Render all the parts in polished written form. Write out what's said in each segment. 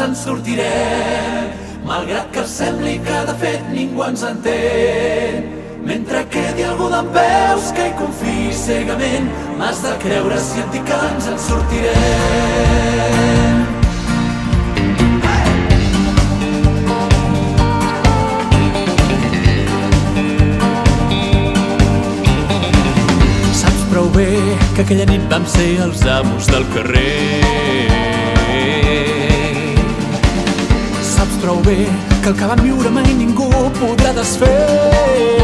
en sortirem, malgrat que sembli que de fet ningú ens entén. Mentre quedi algú dempeus que hi confiï cegament, m'has de creure si et dic que ens en sortirem. Saps prou bé que aquella nit vam ser els amos del carrer. Saps prou bé que el que vam viure mai ningú podrà desfer.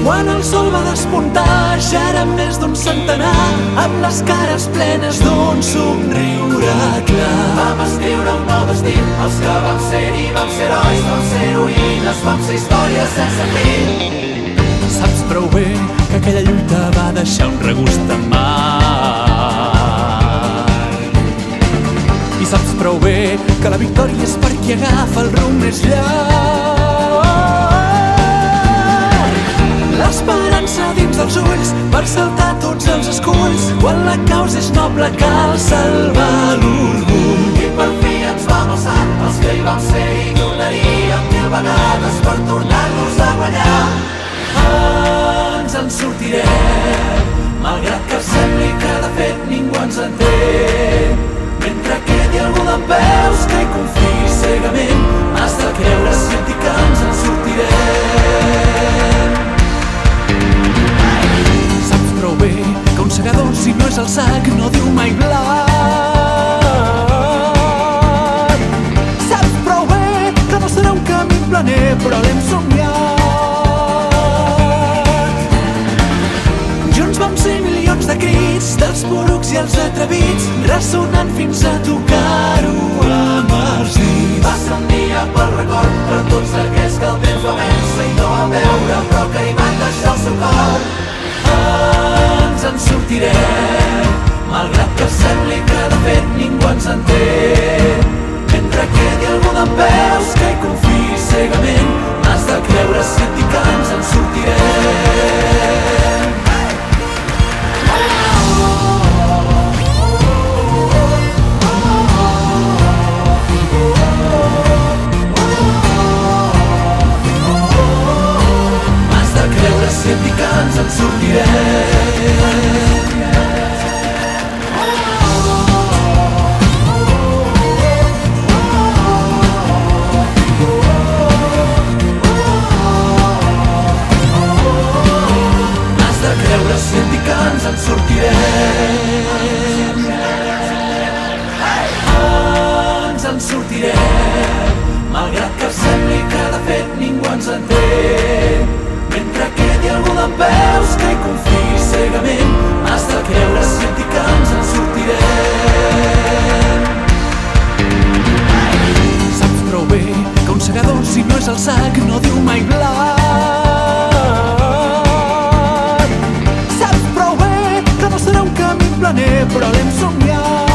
Quan el sol va despuntar ja érem més d'un centenar, amb les cares plenes d'un somriure clar. Vam escriure un nou destí, els que vam ser-hi vam ser herois, vam ser heroïnes, vam ser històries sense fi. Saps prou bé que aquella lluita va deixar un regust amarg. I saps prou bé que la victòria és per qui agafa el rumb més llarg. L'esperança dins dels ulls per saltar tots els esculls. Quan la causa és noble cal salvar l'orgull. I per fi ens vam alçar, els que hi vam ser i tornaríem 1000 vegades per tornar-nos a guanyar. Ens en sortirem, malgrat que sembli que de fet ningú ens entén. Mentre quedi algú dempeus que hi confiï cegament, m'has de creure si et dic que ens en sortirem. Saps prou bé que un segador, si no és el sac, no diu mai blat. Saps prou bé que no serà un camí planer, però l'hem somiat. Junts vam ser milions de crits, dels porucs i els atrevits, ressonant fins a tocar-ho amb els dits. Va ser un dia pel record per tots aquells que el temps va vèncer i no van veure, però que hi van deixar el seu cor. Ens en sortirem, malgrat que sembli que de fet ningú ens entén. Mentre quedi algú dempeus que hi confiï cegament, m'has de creure si et dic que ens en sortirem. M'has de creure si et dic que ens en sortirem. Si et dic que ens en sortirem. Ens en sortirem, malgrat que sembli que de fet ningú ens entén. Mentre quedi algú dempeus que hi confiï cegament, m'has de creure si et dic que ens en sortirem. Saps prou bé que un segador, si no és el sac, no diu mai blat. Serà un camí planer, però l'hem somiat.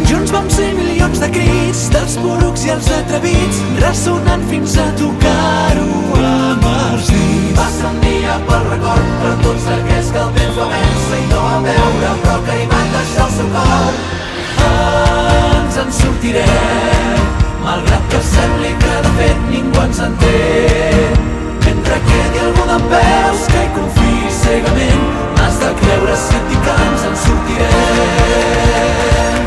Junts vam ser milions de crits, dels porucs i els atrevits, ressonant fins a tocar-ho amb els dits. Va ser un dia pel record per tots aquells que el temps va vèncer i no van veure, però que hi van deixar el seu cor. Ens en sortirem, malgrat que sembli que de fet ningú ens entén. Mentre quedi algú dempeus que hi confiï cegament, m'has de creure si et dic que ens en sortirem.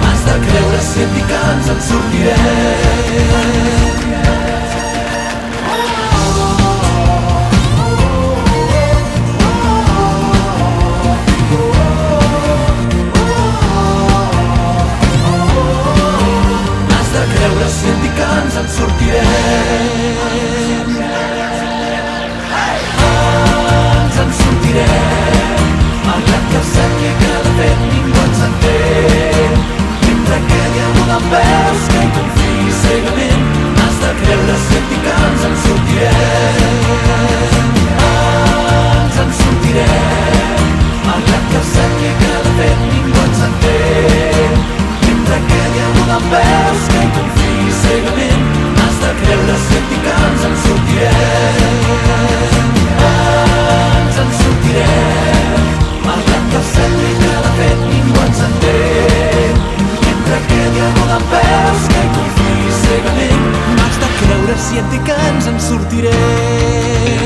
M'has de creure si et dic que ens en sortirem. que ens en sortirem. Ens en sortirem. Malgrat que sembli que de fet ningú ens entén. Mentre quedi algú dempeus que hi confiï cegament, m'has de creure si et dic que ens en sortirem.